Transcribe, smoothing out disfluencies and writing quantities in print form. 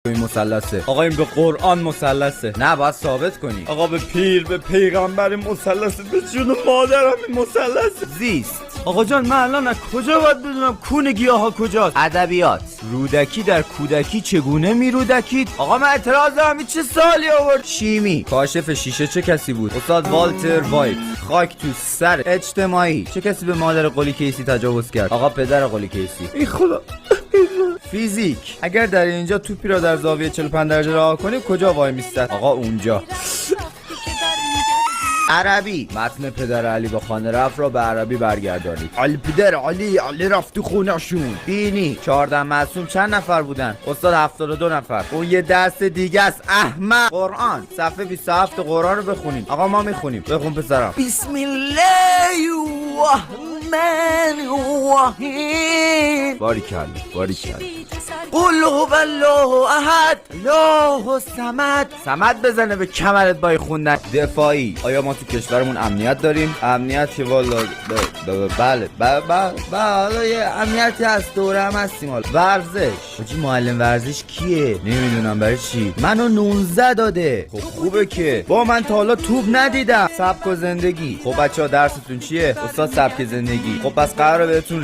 این مثلثه. آقا این به قرآن مثلثه. نه باید ثابت کنی. آقا به پیر به پیغمبر مثلثه، به جون مادرم این مثلثه. زیست. آقا جان من الان از کجا باید بدونم کون گیاها کجاست؟ ادبیات. رودکی در کودکی چگونه میرودکید؟ آقا من اعتراض دارم. این چه سالی آورد؟ شیمی. کاشف شیشه چه کسی بود؟ استاد والتر وایت. خاک تو سر. اجتماعی. چه کسی به مادر قلی کیسی تجاوز کرد؟ آقا پدر قلی کیسی. ای خدا. فیزیک. اگر در اینجا توپی را در زاویه 45 درجه رها کنیم کجا وای میستد؟ آقا اونجا. عربی. متن پدر علی با خانه رفت را به عربی برگردانید. علی پدر علی رفت تو خونه‌شون. دینی. 14 معصوم چند نفر بودن؟ استاد 72 نفر. اون یه درس دیگه است احمق. قرآن صفحه 27 قرآن رو بخونیم. آقا ما میخونیم. بخون پسرم. بسم الله الرحمن الرحیم. باریکلا باریکلا. قل هو الله احد الله الصمد. صمد بزنه به کمرت با خوندن. دفاعی. آیا ما تو کشورمون امنیت داریم؟ امنیت که والا بله حالا یه امنیتی هست، دوره هم هستیم. حالا ورزش. حاجی معلم ورزش کیه؟ نمیدونم برای چی. منو 19 داده. خب خوبه که با من تا حالا توپ ندیدم. سبک و زندگی. خب بچه‌ها درستون چیه؟ استاد سبک زندگی. خب پس قراره بهتون